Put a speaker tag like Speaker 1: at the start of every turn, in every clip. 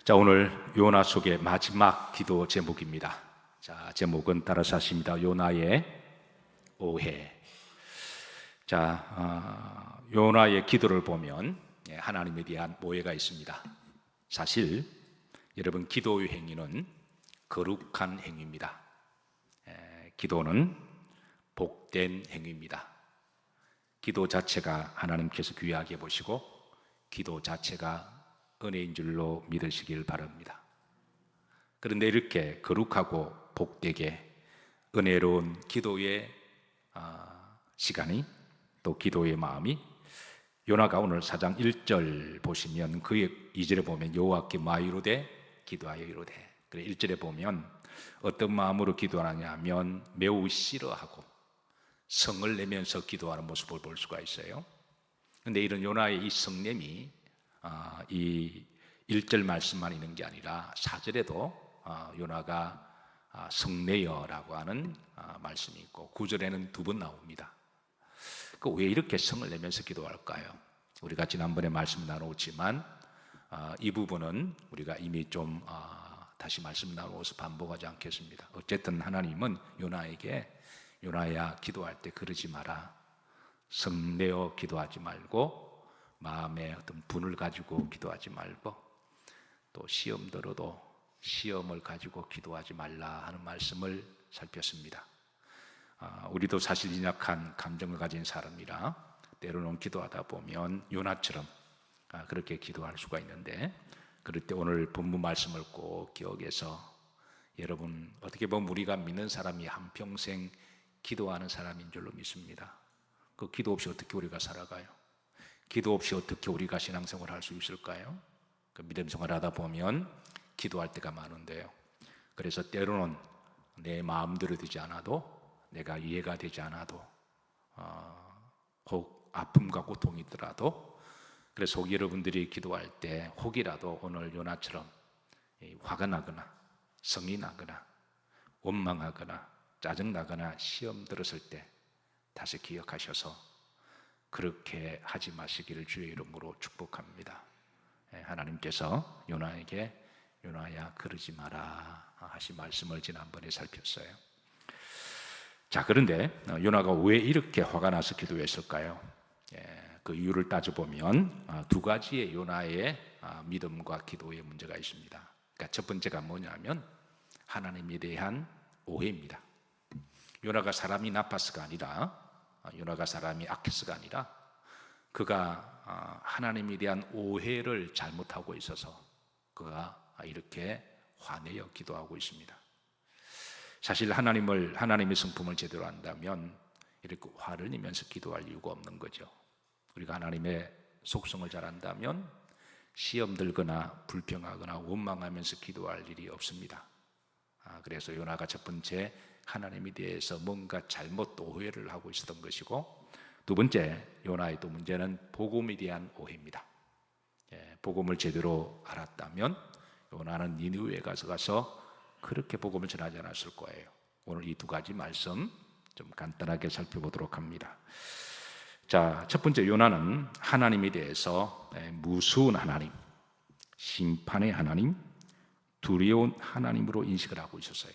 Speaker 1: 자, 오늘 요나 속의 마지막 기도 제목입니다. 자, 제목은 따라서 하십니다. 요나의 오해. 자, 요나의 기도를 보면 하나님에 대한 오해가 있습니다. 사실 여러분, 기도의 행위는 거룩한 행위입니다. 기도는 복된 행위입니다. 기도 자체가 하나님께서 귀하게 보시고 기도 자체가 은혜인 줄로 믿으시길 바랍니다. 그런데 이렇게 거룩하고 복되게 은혜로운 기도의 시간이, 또 기도의 마음이, 요나가 오늘 4장 1절 보시면 그의 2절에 보면 여호와께 마이로되 기도하여 이르되, 그래 1절에 보면 어떤 마음으로 기도하느냐 하면 매우 싫어하고 성을 내면서 기도하는 모습을 볼 수가 있어요. 그런데 이런 요나의 이 성냄이 이 1절 말씀만 있는 게 아니라 4절에도 요나가 성내여라고 하는 말씀이 있고 9절에는 2번 나옵니다. 왜 이렇게 성을 내면서 기도할까요? 우리가 지난번에 말씀 나누었지만 이 부분은 우리가 이미 좀 다시 말씀 나누어서 반복하지 않겠습니다. 어쨌든 하나님은 요나에게 요나야, 기도할 때 그러지 마라. 성내어 기도하지 말고 마음에 어떤 분을 가지고 기도하지 말고 또 시험 들어도 시험을 가지고 기도하지 말라 하는 말씀을 살폈습니다. 우리도 사실 연약한 감정을 가진 사람이라 때로는 기도하다 보면 요나처럼 그렇게 기도할 수가 있는데, 그럴 때 오늘 본문 말씀을 꼭 기억해서, 여러분 어떻게 보면 우리가 믿는 사람이 한평생 기도하는 사람인 줄로 믿습니다. 그 기도 없이 어떻게 우리가 살아가요? 기도 없이 어떻게 우리가 신앙생활을 할 수 있을까요? 그 믿음생활 하다 보면 기도할 때가 많은데요. 그래서 때로는 내 마음대로 되지 않아도, 내가 이해가 되지 않아도, 혹 아픔과 고통이 있더라도, 그래서 혹 여러분들이 기도할 때 혹이라도 오늘 요나처럼 화가 나거나 성이 나거나 원망하거나 짜증나거나 시험 들었을 때 다시 기억하셔서 그렇게 하지 마시기를 주의 이름으로 축복합니다. 하나님께서 요나에게 요나야 그러지 마라 하신 말씀을 지난번에 살폈어요. 자, 그런데 요나가 왜 이렇게 화가 나서 기도했을까요? 그 이유를 따져보면 두 가지의 요나의 믿음과 기도의 문제가 있습니다. 그러니까 첫 번째가 뭐냐면 하나님에 대한 오해입니다. 요나가 사람이 나빠서가 아니라, 요나가 사람이 악해서가 아니라 그가 하나님에 대한 오해를 잘못하고 있어서 그가 이렇게 화내어 기도하고 있습니다. 사실 하나님의 성품을 제대로 안다면 이렇게 화를 내면서 기도할 이유가 없는 거죠. 우리가 하나님의 속성을 잘 안다면 시험 들거나 불평하거나 원망하면서 기도할 일이 없습니다. 그래서 요나가 첫 번째, 하나님에 대해서 뭔가 잘못 오해를 하고 있었던 것이고, 두 번째, 요나의 또 문제는 복음에 대한 오해입니다. 복음을 제대로 알았다면 요나는 니느웨에 가서 그렇게 복음을 전하지 않았을 거예요. 오늘 이 두 가지 말씀 좀 간단하게 살펴보도록 합니다. 자, 첫 번째, 요나는 하나님에 대해서 무서운 하나님, 심판의 하나님, 두려운 하나님으로 인식을 하고 있었어요.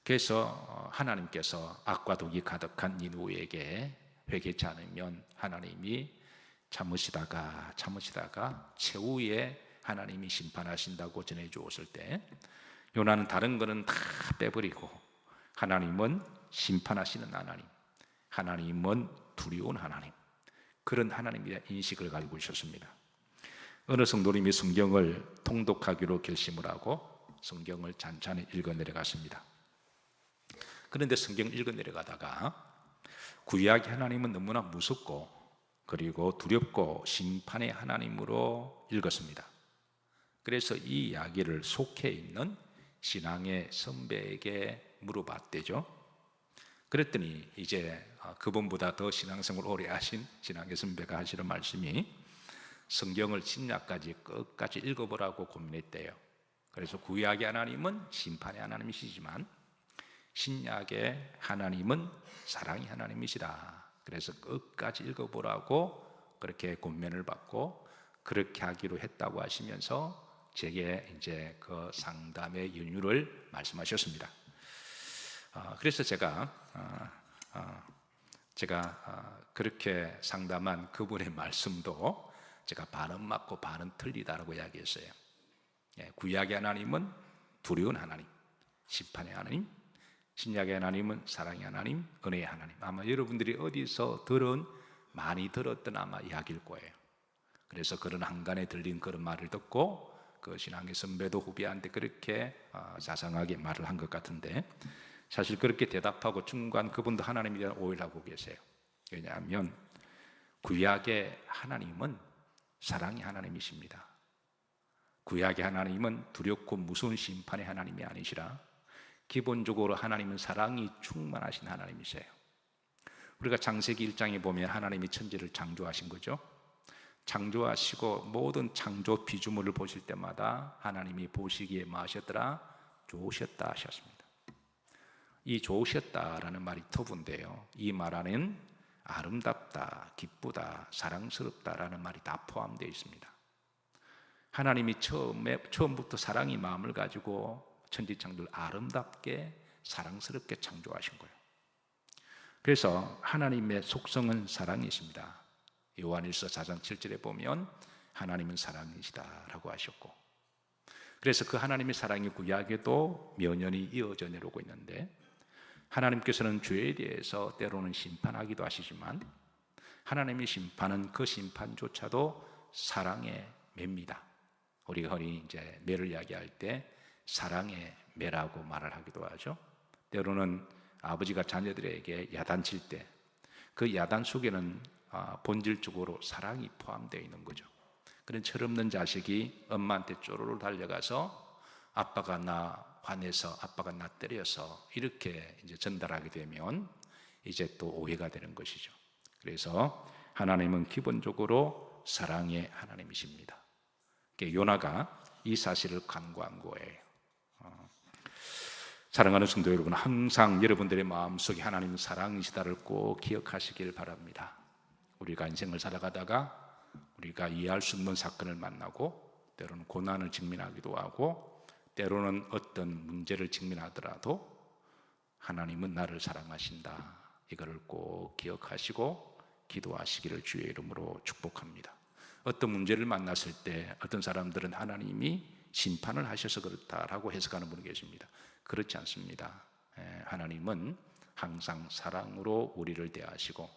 Speaker 1: 그래서 하나님께서 악과 독이 가득한 니느웨에게 회개치 않으면 하나님이 참으시다가 최후에 하나님이 심판하신다고 전해주었을 때, 요나는 다른 거는 다 빼버리고 하나님은 심판하시는 하나님, 하나님은 두려운 하나님, 그런 하나님에 대한 인식을 가지고 있었습니다. 어느 성도님이 성경을 통독하기로 결심을 하고 성경을 찬찬히 읽어 내려갔습니다. 그런데 성경을 읽어 내려가다가 구약의 하나님은 너무나 무섭고 그리고 두렵고 심판의 하나님으로 읽었습니다. 그래서 이 이야기를 속해 있는 신앙의 선배에게 물어봤대죠. 그랬더니 이제 그분보다 더 신앙생활 오래 하신 신앙의 선배가 하시는 말씀이, 성경을 신약까지 끝까지 읽어보라고 고민했대요. 그래서 구약의 하나님은 심판의 하나님이시지만 신약의 하나님은 사랑의 하나님이시다. 그래서 끝까지 읽어보라고 그렇게 권면을 받고 그렇게 하기로 했다고 하시면서 제게 이제 그 상담의 연유를 말씀하셨습니다. 그래서 제가 그렇게 상담한 그분의 말씀도 제가 반은 맞고 반은 틀리다라고 이야기했어요. 구약의 하나님은 두려운 하나님, 심판의 하나님, 신약의 하나님은 사랑의 하나님, 은혜의 하나님. 아마 여러분들이 어디서 많이 들었던 아마 이야기일 거예요. 그래서 그런 한간에 들린 그런 말을 듣고 그 신앙의 선배도 후배한테 그렇게 자상하게 말을 한 것 같은데, 사실 그렇게 대답하고 중간 그분도 하나님에 대한 오해를 하고 계세요. 왜냐하면 구약의 하나님은 사랑의 하나님이십니다. 구약의 하나님은 두렵고 무서운 심판의 하나님이 아니시라 기본적으로 하나님은 사랑이 충만하신 하나님이세요. 우리가 창세기 1장에 보면 하나님이 천지를 창조하신 거죠. 창조하시고 모든 창조 피조물을 보실 때마다 하나님이 보시기에 뭐 하셨더라? 좋으셨다 하셨습니다. 이 좋으셨다라는 말이 터부인데요, 이 말 안에는 아름답다, 기쁘다, 사랑스럽다라는 말이 다 포함되어 있습니다. 하나님이 처음부터 사랑이 마음을 가지고 천지창조를 아름답게 사랑스럽게 창조하신 거예요. 그래서 하나님의 속성은 사랑이십니다. 요한일서 4장 7절에 보면 하나님은 사랑이시다라고 하셨고, 그래서 그 하나님의 사랑이 구약에도 묘년이 이어져 내려오고 있는데, 하나님께서는 죄에 대해서 때로는 심판하기도 하시지만 하나님의 심판은 그 심판조차도 사랑의 매입니다. 우리가 흔히 이제 매를 이야기할 때 사랑의 매라고 말을 하기도 하죠. 때로는 아버지가 자녀들에게 야단칠 때 그 야단 속에는 본질적으로 사랑이 포함되어 있는 거죠. 그런 철없는 자식이 엄마한테 쪼르르 달려가서 아빠가 나 화내서, 아빠가 나 때려서 이렇게 이제 전달하게 되면 이제 또 오해가 되는 것이죠. 그래서 하나님은 기본적으로 사랑의 하나님이십니다. 요나가 이 사실을 간구한 거예요. 사랑하는 성도 여러분, 항상 여러분들의 마음속에 하나님은 사랑이시다를 꼭 기억하시길 바랍니다. 우리가 인생을 살아가다가 우리가 이해할 수 없는 사건을 만나고 때로는 고난을 직면하기도 하고 때로는 어떤 문제를 직면하더라도 하나님은 나를 사랑하신다, 이거를 꼭 기억하시고 기도하시기를 주의 이름으로 축복합니다. 어떤 문제를 만났을 때 어떤 사람들은 하나님이 심판을 하셔서 그렇다라고 해석하는 분이 계십니다. 그렇지 않습니다. 하나님은 항상 사랑으로 우리를 대하시고,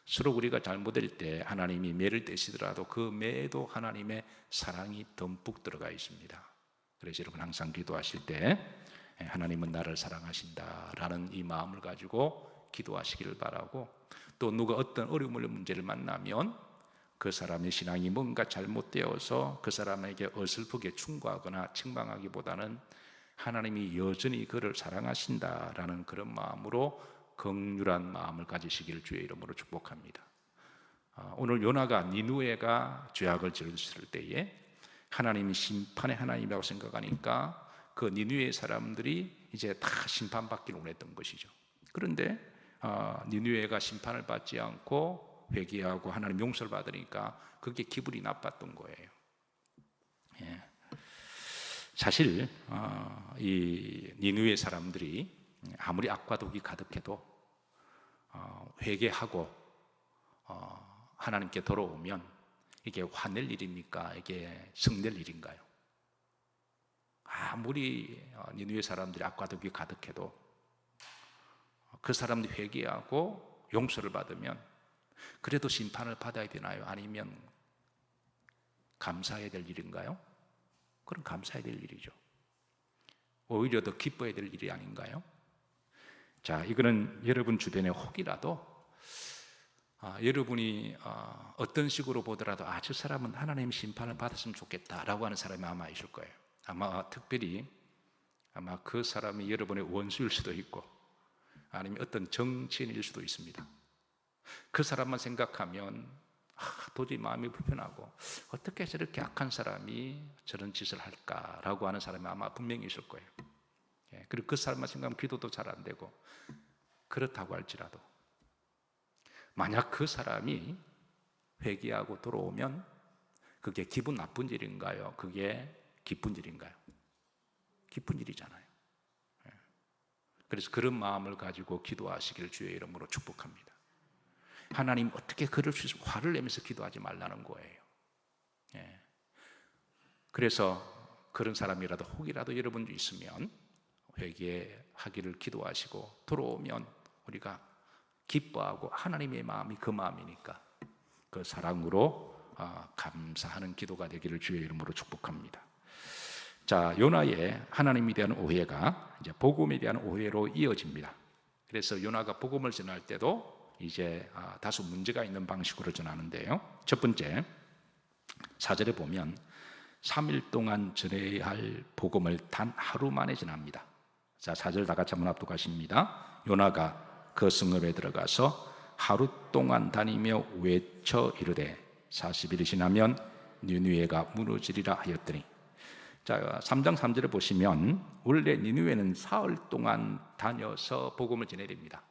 Speaker 1: 서로 우리가 잘못될 때 하나님이 매를 떼시더라도 그 매에도 하나님의 사랑이 듬뿍 들어가 있습니다. 그래서 여러분 항상 기도하실 때 하나님은 나를 사랑하신다라는 이 마음을 가지고 기도하시기를 바라고, 또 누가 어떤 어려움을 문제를 만나면 그 사람의 신앙이 뭔가 잘못되어서 그 사람에게 어설프게 충고하거나 책망하기보다는 하나님이 여전히 그를 사랑하신다라는 그런 마음으로 긍휼한 마음을 가지시기를 주의 이름으로 축복합니다. 오늘 요나가 니느웨가 죄악을 저질렀을 때에 하나님이 심판의 하나님이라고 생각하니까 그 니느웨 사람들이 이제 다 심판받기를 원했던 것이죠. 그런데 니느웨가 심판을 받지 않고 회개하고 하나님 용서를 받으니까 그게 기분이 나빴던 거예요. 사실 이 니느웨 사람들이 아무리 악과 독이 가득해도 회개하고 하나님께 돌아오면 이게 화낼 일입니까? 이게 성낼 일인가요? 아무리 니느웨 사람들이 악과 독이 가득해도 그 사람들이 회개하고 용서를 받으면 그래도 심판을 받아야 되나요? 아니면 감사해야 될 일인가요? 그럼 감사해야 될 일이죠. 오히려 더 기뻐해야 될 일이 아닌가요? 자, 이거는 여러분 주변에 혹이라도 여러분이 어떤 식으로 보더라도 저 사람은 하나님의 심판을 받았으면 좋겠다라고 하는 사람이 아마 있을 거예요. 아마 특별히 그 사람이 여러분의 원수일 수도 있고 아니면 어떤 정치인일 수도 있습니다. 그 사람만 생각하면 도저히 마음이 불편하고 어떻게 저렇게 악한 사람이 저런 짓을 할까라고 하는 사람이 아마 분명히 있을 거예요. 그리고 그 사람만 생각하면 기도도 잘 안 되고, 그렇다고 할지라도 만약 그 사람이 회개하고 돌아오면 그게 기분 나쁜 일인가요? 그게 기쁜 일인가요? 기쁜 일이잖아요. 예. 그래서 그런 마음을 가지고 기도하시길 주의 이름으로 축복합니다. 하나님 어떻게 그럴 수 있으면 화를 내면서 기도하지 말라는 거예요. 예. 그래서 그런 사람이라도 혹이라도 여러분 있으면 회개하기를 기도하시고 돌아오면 우리가 기뻐하고 하나님의 마음이 그 마음이니까 그 사랑으로 감사하는 기도가 되기를 주의 이름으로 축복합니다. 자, 요나의 하나님에 대한 오해가 이제 복음에 대한 오해로 이어집니다. 그래서 요나가 복음을 전할 때도 이제 다소 문제가 있는 방식으로 전하는데요. 첫 번째, 4절에 보면 3일 동안 전해야 할 복음을 단 하루 만에 전합니다. 자, 4절 다 같이 한번 합독하십니다. 요나가 그 성읍에 들어가서 하루 동안 다니며 외쳐 이르되 40일이 지나면 니느웨가 무너지리라 하였더니, 자, 3장 3절에 보시면 원래 니느웨는 사흘 동안 다녀서 복음을 전해야 됩니다.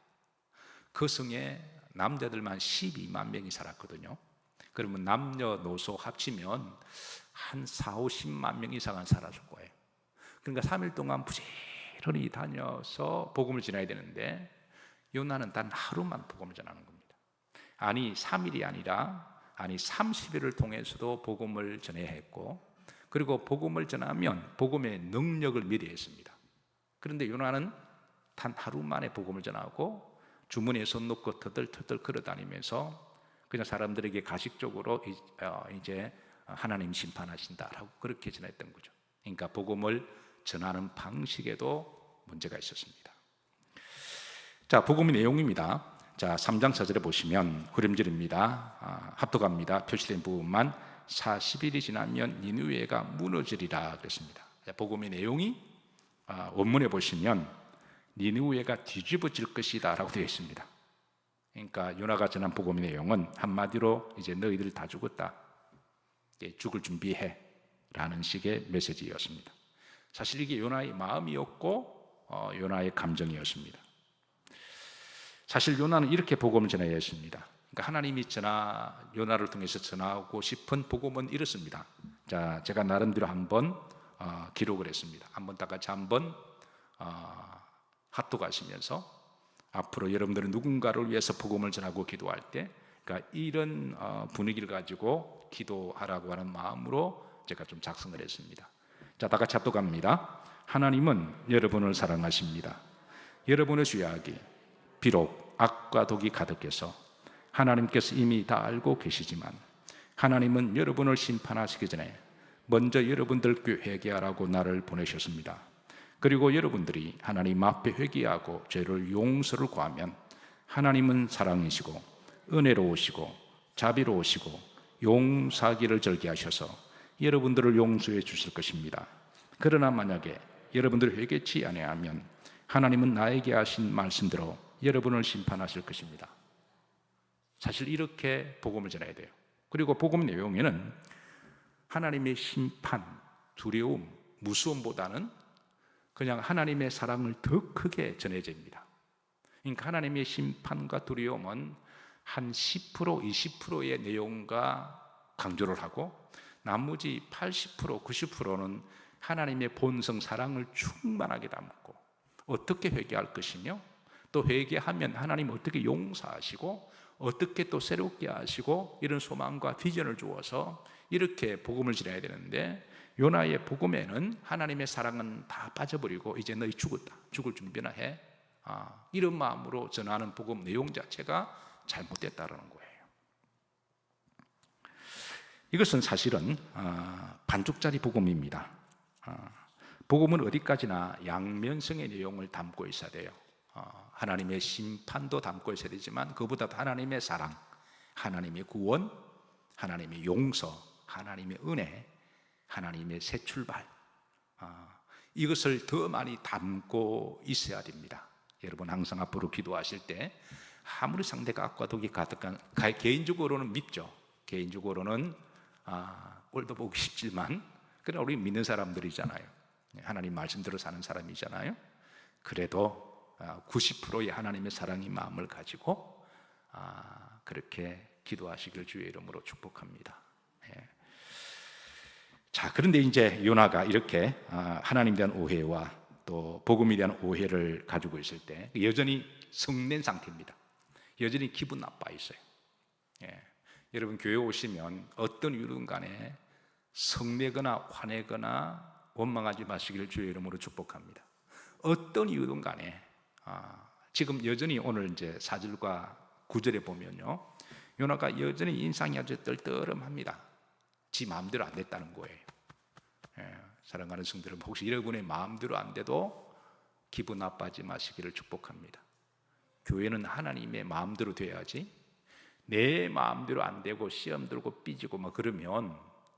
Speaker 1: 그 성에 남자들만 12만 명이 살았거든요. 그러면 남녀노소 합치면 한 4, 50만 명 이상은 살았을 거예요. 그러니까 3일 동안 부지런히 다녀서 복음을 전해야 되는데 요나는 단 하루만 복음을 전하는 겁니다. 아니 3일이 아니라 30일을 통해서도 복음을 전해야 했고, 그리고 복음을 전하면 복음의 능력을 미리 했습니다. 그런데 요나는 단 하루 만에 복음을 전하고 주머니에 손 넣고 터덜터덜 걸어다니면서 그냥 사람들에게 가식적으로 이제 하나님 심판하신다라고 그렇게 전했던 거죠. 그러니까 복음을 전하는 방식에도 문제가 있었습니다. 자, 복음의 내용입니다. 자, 3장 4절에 보시면 후렴절입니다. 합독합니다. 표시된 부분만 40일이 지나면 니느웨가 무너지리라 그랬습니다. 복음의 내용이 원문에 보시면 니느웨가 뒤집어질 것이다 라고 되어 있습니다. 그러니까 요나가 전한 복음의 내용은 한마디로 이제 너희들 다 죽었다, 죽을 준비해 라는 식의 메시지였습니다. 사실 이게 요나의 마음이었고 요나의 감정이었습니다. 사실 요나는 이렇게 복음을 전해야 했습니다. 그러니까 하나님이 요나를 통해서 전하고 싶은 복음은 이렇습니다. 자, 제가 나름대로 한번 기록을 했습니다. 한번 다 같이 한번 합독하시면서 앞으로 여러분들은 누군가를 위해서 복음을 전하고 기도할 때, 그러니까 이런 분위기를 가지고 기도하라고 하는 마음으로 제가 좀 작성을 했습니다. 자, 다 같이 합독합니다. 하나님은 여러분을 사랑하십니다. 여러분의 죄악이 비록 악과 독이 가득해서 하나님께서 이미 다 알고 계시지만 하나님은 여러분을 심판하시기 전에 먼저 여러분들께 회개하라고 나를 보내셨습니다. 그리고 여러분들이 하나님 앞에 회개하고 죄를 용서를 구하면 하나님은 사랑이시고 은혜로우시고 자비로우시고 용서하기를 절개하셔서 여러분들을 용서해 주실 것입니다. 그러나 만약에 여러분들이 회개치 아니하면 하나님은 나에게 하신 말씀대로 여러분을 심판하실 것입니다. 사실 이렇게 복음을 전해야 돼요. 그리고 복음 내용에는 하나님의 심판, 두려움, 무서움보다는 그냥 하나님의 사랑을 더 크게 전해집니다. 그러니까 하나님의 심판과 두려움은 한 10%, 20%의 내용과 강조를 하고 나머지 80%, 90%는 하나님의 본성 사랑을 충만하게 담고 어떻게 회개할 것이며 또 회개하면 하나님 어떻게 용서하시고 어떻게 또 새롭게 하시고 이런 소망과 비전을 주어서 이렇게 복음을 전해야 되는데 요나의 복음에는 하나님의 사랑은 다 빠져버리고 이제 너희 죽었다, 죽을 준비나 해, 이런 마음으로 전하는 복음 내용 자체가 잘못됐다는 거예요. 이것은 사실은 반쪽짜리 복음입니다. 복음은 어디까지나 양면성의 내용을 담고 있어야 돼요. 하나님의 심판도 담고 있어야 되지만 그보다도 하나님의 사랑, 하나님의 구원, 하나님의 용서, 하나님의 은혜, 하나님의 새 출발, 이것을 더 많이 담고 있어야 됩니다. 여러분 항상 앞으로 기도하실 때 아무리 상대가 악과 독이 가득한, 개인적으로는 믿죠. 개인적으로는 꼴도 보기 쉽지만 그러나 우리 믿는 사람들이잖아요. 하나님 말씀대로 사는 사람이잖아요. 그래도 90%의 하나님의 사랑의 마음을 가지고 그렇게 기도하시길 주의 이름으로 축복합니다. 자, 그런데 이제 요나가 이렇게 하나님에 대한 오해와 또 복음에 대한 오해를 가지고 있을 때 여전히 성낸 상태입니다. 여전히 기분 나빠 있어요. 예. 여러분 교회 오시면 어떤 이유든 간에 성내거나 화내거나 원망하지 마시기를 주의 이름으로 축복합니다. 어떤 이유든 간에 지금 여전히 오늘 이제 4절과 9절에 보면요, 요나가 여전히 인상이 아주 떨떠름합니다. 지 마음대로 안 됐다는 거예요. 예, 사랑하는 성도들, 혹시 여러분의 마음대로 안 돼도 기분 나빠하지 마시기를 축복합니다. 교회는 하나님의 마음대로 돼야지, 내 마음대로 안 되고 시험 들고 삐지고 막 그러면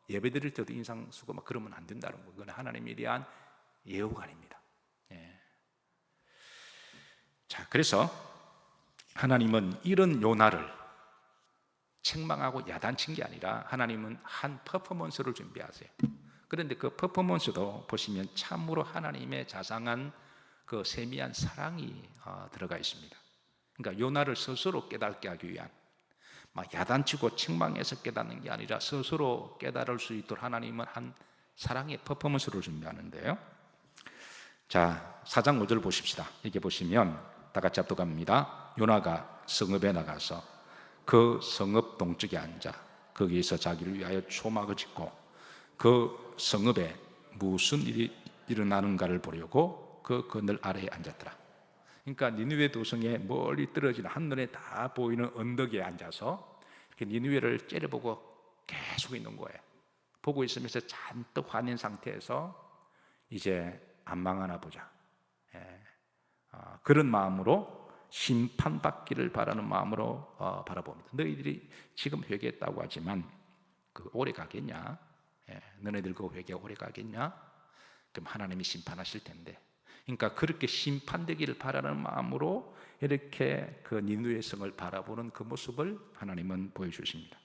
Speaker 1: 예배 드릴 때도 인상 쓰고 막 그러면 안 된다는 거예요. 그건 하나님에 대한 예우관입니다. 예. 자, 그래서 하나님은 이런 요나를 책망하고 야단친 게 아니라 하나님은 한 퍼포먼스를 준비하세요. 그런데 그 퍼포먼스도 보시면 참으로 하나님의 자상한 그 세미한 사랑이 들어가 있습니다. 그러니까 요나를 스스로 깨닫게 하기 위한, 막 야단치고 책망해서 깨닫는 게 아니라 스스로 깨달을 수 있도록 하나님은 한 사랑의 퍼포먼스를 준비하는데요. 자, 4장 5절 보십시다. 이게 보시면 다 같이 합독합니다. 요나가 성읍에 나가서 그 성읍 동쪽에 앉아 거기에서 자기를 위하여 초막을 짓고 그 성읍에 무슨 일이 일어나는가를 보려고 그 그늘 아래에 앉았더라. 그러니까 니느웨 도성에 멀리 떨어진 한눈에 다 보이는 언덕에 앉아서 이렇게 니느웨를 째려보고 계속 있는 거예요. 보고 있으면서 잔뜩 화낸 상태에서 이제 안 망하나 보자, 그런 마음으로 심판받기를 바라는 마음으로 바라봅니다. 너희들이 지금 회개했다고 하지만 그 오래 가겠냐? 너네들 그 회개 오래 가겠냐? 그럼 하나님이 심판하실 텐데, 그러니까 그렇게 심판되기를 바라는 마음으로 이렇게 그 니느웨 성을 바라보는 그 모습을 하나님은 보여주십니다.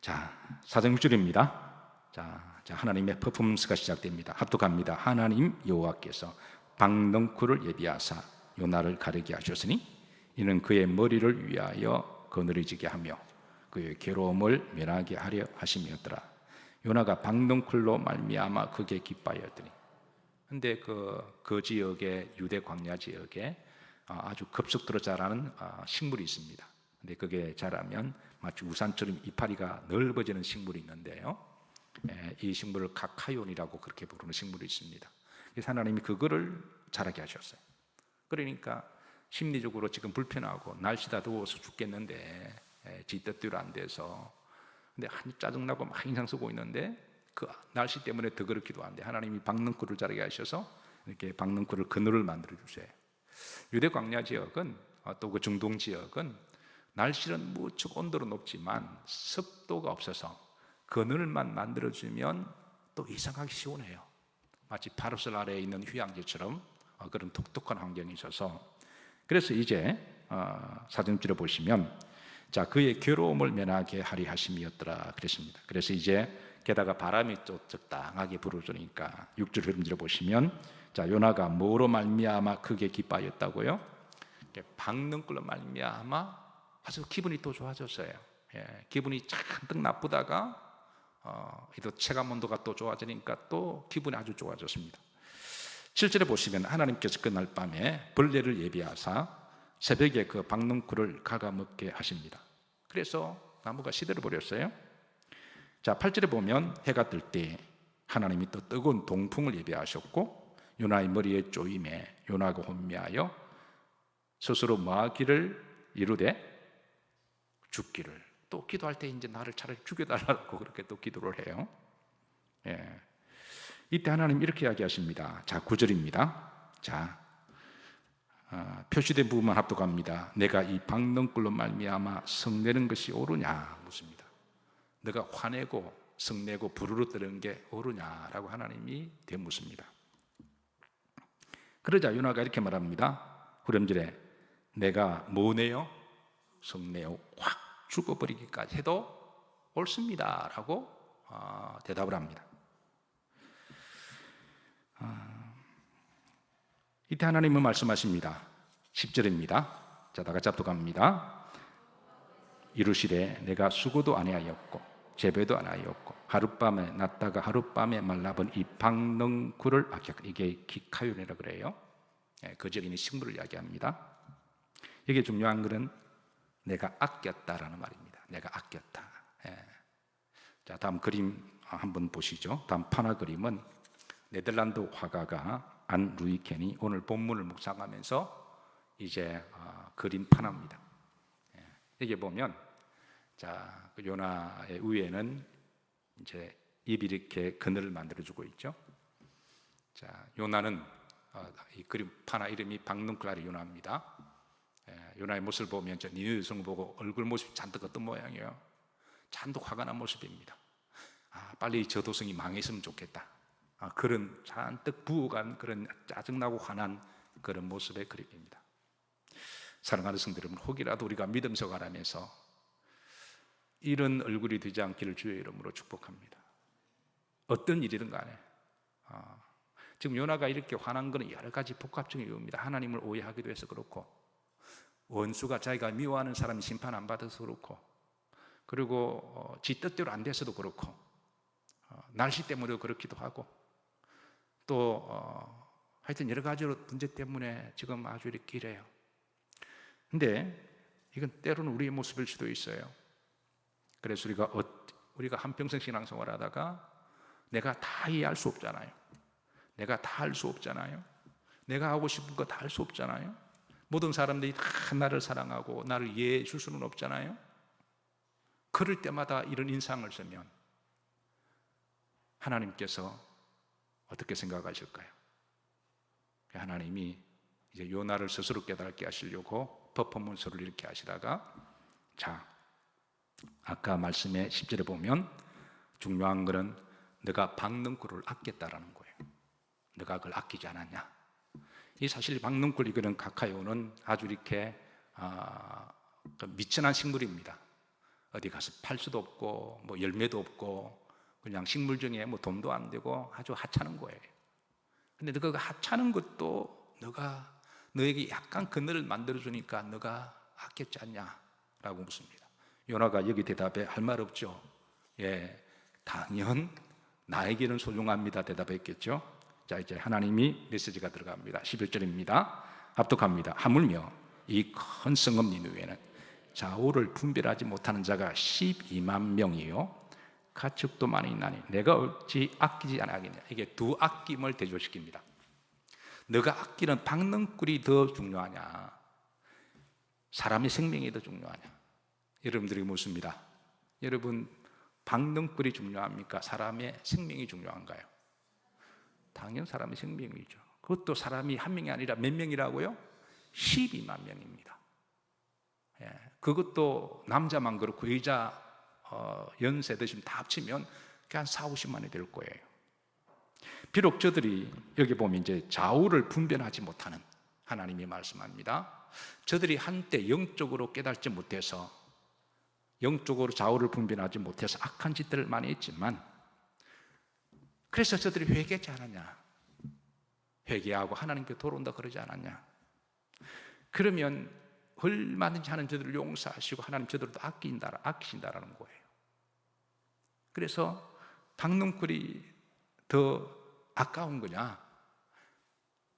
Speaker 1: 자, 4장 6절입니다. 자, 하나님의 퍼포먼스가 시작됩니다. 합독합니다. 하나님 여호와께서 박넝쿨을 예비하사 요나를 가르게 하셨으니 이는 그의 머리를 위하여 거느리지게 하며 그의 괴로움을 면하게 하려 하심이었더라. 요나가 박넝쿨로 말미암아 크게 기뻐하였더니. 근데 그 지역에, 유대 광야 지역에 아주 급속도로 자라는 식물이 있습니다. 근데 그게 자라면 마치 우산처럼 이파리가 넓어지는 식물이 있는데요, 이 식물을 가카온이라고 그렇게 부르는 식물이 있습니다. 그래서 하나님이 그거를 자라게 하셨어요. 그러니까 심리적으로 지금 불편하고 날씨다 더워서 죽겠는데 지 뜻대로 안 돼서, 근데 짜증나고 막 인상 쓰고 있는데 그 날씨 때문에 더 그렇기도 한데 하나님이 박넝쿨을 자라게 하셔서 이렇게 박넝쿨을 그늘을 만들어 주세요. 유대 광야 지역은 또 그 중동 지역은 날씨는 무척 온도는 높지만 습도가 없어서 그늘만 만들어주면 또 이상하게 시원해요. 마치 파라솔 아래에 있는 휴양지처럼 그런 독특한 환경이 있어서, 그래서 이제 4절을 보시면 자, 그의 괴로움을 면하게 하리 하심이었더라 그랬습니다. 그래서 이제 게다가 바람이 또 적당하게 불어주니까 6절 흐름들어 보시면 자, 요나가 뭐로 말미암아 크게 기뻐하였다고요? 박넝쿨로 말미암아 아주 기분이 또 좋아졌어요. 기분이 잔뜩 나쁘다가 또 체감 온도가 또 좋아지니까 또 기분이 아주 좋아졌습니다. 7절에 보시면 하나님께서 그날 밤에 벌레를 예비하사 새벽에 그 박넝쿨을 갉아먹게 하십니다. 그래서 나무가 시들어 버렸어요. 자, 8절에 보면 해가 뜰 때 하나님이 또 뜨거운 동풍을 예비하셨고 요나의 머리에 쪼임에 요나가 혼미하여 스스로 뭐하기를 이루되 죽기를, 또 기도할 때 이제 나를 차라리 죽여달라고 그렇게 또 기도를 해요. 이때 하나님 이렇게 이야기하십니다. 자, 9절입니다. 자, 표시된 부분만 합독합니다. 내가 이 박넝쿨로 말미암아 성내는 것이 옳으냐 묻습니다. 내가 화내고 성내고 부르르 떠는 게 옳으냐라고 하나님이 되묻습니다. 그러자 요나가 이렇게 말합니다. 후렴절에 내가 뭐네요? 성내요? 확 죽어버리기까지 해도 옳습니다 라고 대답을 합니다. 이때 하나님은 말씀하십니다. 10절입니다. 자, 다 같이 합독합니다. 이르시되 내가 수고도 아니하였고 재배도 하나였고 하룻밤에 났다가 하룻밤에 말라본 이 박능굴을 이게 기카윤이라 그래요. 거저기는 식물을 이야기합니다. 이게 중요한 것은 내가 아꼈다라는 말입니다. 내가 아꼈다. 자, 다음 그림 한번 보시죠. 다음 판화 그림은 네덜란드 화가가 안 루이켄이 오늘 본문을 묵상하면서 이제 그린 판화입니다. 여기 보면 자, 그 요나의 위에는 이제 입이 이렇게 그늘을 만들어주고 있죠. 자, 요나는 이 그림 판화 이름이 박능쿨 요나입니다. 요나의 모습을 보면 저 니느웨 성 보고 얼굴 모습이 잔뜩 어떤 모양이에요? 잔뜩 화가 난 모습입니다. 빨리 저 도성이 망했으면 좋겠다. 그런 잔뜩 부어간 그런 짜증나고 화난 그런 모습의 그림입니다. 사랑하는 성도 여러분, 혹이라도 우리가 믿음서 가라면서 이런 얼굴이 되지 않기를 주의 이름으로 축복합니다. 어떤 일이든 간에 지금 요나가 이렇게 화난 것은 여러 가지 복합적인 이유입니다. 하나님을 오해하기도 해서 그렇고, 원수가 자기가 미워하는 사람이 심판 안 받아서 그렇고, 그리고 지 뜻대로 안 돼서도 그렇고, 날씨 때문에도 그렇기도 하고, 또 하여튼 여러 가지로 문제 때문에 지금 아주 이렇게 이래요. 근데 이건 때로는 우리의 모습일 수도 있어요. 그래서 우리가 한평생 신앙생활 하다가 내가 다 이해할 수 없잖아요. 내가 다 할 수 없잖아요. 내가 하고 싶은 거 다 할 수 없잖아요. 모든 사람들이 다 나를 사랑하고 나를 이해해 줄 수는 없잖아요. 그럴 때마다 이런 인상을 쓰면 하나님께서 어떻게 생각하실까요? 하나님이 이제 요나를 스스로 깨닫게 하시려고 퍼포먼스를 이렇게 하시다가, 자, 아까 말씀의 10절에 보면 중요한 것은 너가 박능쿨을 아꼈다라는 거예요. 너가 그걸 아끼지 않았냐? 이 사실 박능쿨 이거는 가카이오는 아주 이렇게 미천한 식물입니다. 어디 가서 팔 수도 없고 뭐 열매도 없고 그냥 식물 중에 뭐 돈도 안 되고 아주 하찮은 거예요. 근데 그 하찮은 것도 너에게 약간 그늘을 만들어 주니까 너가 아꼈지 않냐라고 묻습니다. 요나가 여기 대답에 할 말 없죠. 당연 나에게는 소중합니다 대답했겠죠. 자, 이제 하나님이 메시지가 들어갑니다. 11절입니다. 합독합니다. 하물며 이 큰 성읍 니느웨는 좌우를 분별하지 못하는 자가 12만 명이요 가축도 많이 있나니 내가 어찌 아끼지 않겠냐. 이게 두 아낌을 대조시킵니다. 너가 아끼는 박능쿨이 더 중요하냐, 사람의 생명이 더 중요하냐? 여러분들이 묻습니다. 여러분, 박능쿨이 중요합니까? 사람의 생명이 중요한가요? 당연 사람의 생명이죠. 그것도 사람이 한 명이 아니라 몇 명이라고요? 12만 명입니다. 그것도 남자만 그렇고 여자 연세 드시면 다 합치면 한 4, 50만이 될 거예요. 비록 저들이 여기 보면 이제 좌우를 분별하지 못하는, 하나님이 말씀합니다. 저들이 한때 영적으로 깨닫지 못해서, 영적으로 좌우를 분별하지 못해서 악한 짓들을 많이 했지만, 그래서 저들이 회개하지 않았냐? 회개하고 하나님께 돌아온다 그러지 않았냐? 그러면 얼마든지 하나님 저들을 용서하시고 하나님 저들도 아끼신다라는 거예요. 그래서 박능쿨이 더 아까운 거냐,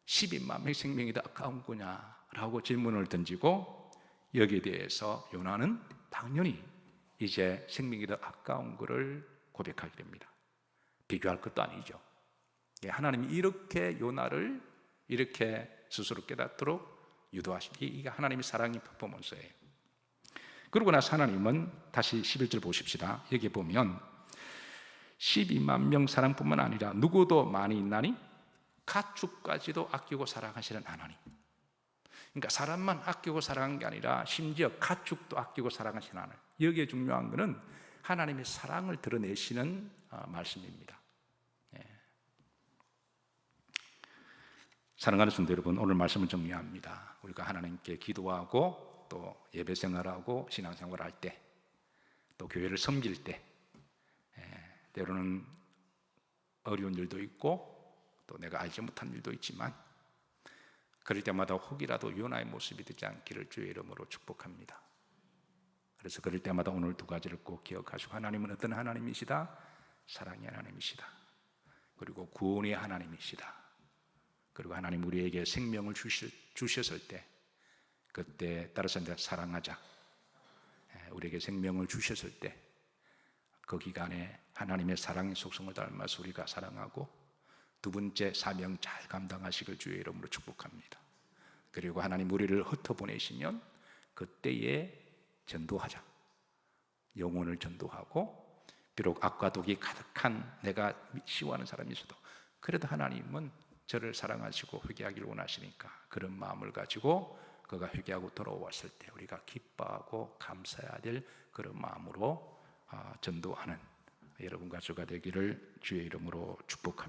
Speaker 1: 12만 명 생명이 더 아까운 거냐라고 질문을 던지고, 여기에 대해서 요나는 당연히 이제 생명이 더 아까운 것을 고백하게 됩니다. 비교할 것도 아니죠. 하나님이 이렇게 요나를 이렇게 스스로 깨닫도록 유도하십니다. 이게 하나님의 사랑의 퍼포먼스예요. 그러고 나서 하나님은 다시 11절 보십시다. 여기 보면 12만 명 사랑뿐만 아니라 누구도 많이 있나니 가축까지도 아끼고 사랑하시는 하나님. 그러니까 사람만 아끼고 사랑한 게 아니라 심지어 가축도 아끼고 사랑하시는 하나님. 여기에 중요한 것은 하나님의 사랑을 드러내시는 말씀입니다. 사랑하는 성도 여러분, 오늘 말씀을 정리합니다. 우리가 하나님께 기도하고 또 예배 생활하고 신앙생활할 때, 또 교회를 섬길 때, 때로는 어려운 일도 있고 또 내가 알지 못한 일도 있지만, 그럴 때마다 혹이라도 요나의 모습이 되지 않기를 주의 이름으로 축복합니다. 그래서 그럴 때마다 오늘 두 가지를 꼭 기억하시고, 하나님은 어떤 하나님이시다? 사랑의 하나님이시다. 그리고 구원의 하나님이시다. 그리고 하나님 우리에게 생명을 주셨을 때, 그때 따라서 이제 사랑하자. 우리에게 생명을 주셨을 때 그 기간에 하나님의 사랑의 속성을 닮아서 우리가 사랑하고, 두 번째 사명 잘 감당하시길 주의 이름으로 축복합니다. 그리고 하나님 우리를 흩어보내시면 그때에 전도하자. 영혼을 전도하고, 비록 악과 독이 가득한 내가 시원한 사람이 있어도 그래도 하나님은 저를 사랑하시고 회개하기를 원하시니까 그런 마음을 가지고 그가 회개하고 돌아왔을 때 우리가 기뻐하고 감사해야 될 그런 마음으로 전도하는 여러분과 저가 되기를 주의 이름으로 축복합니다.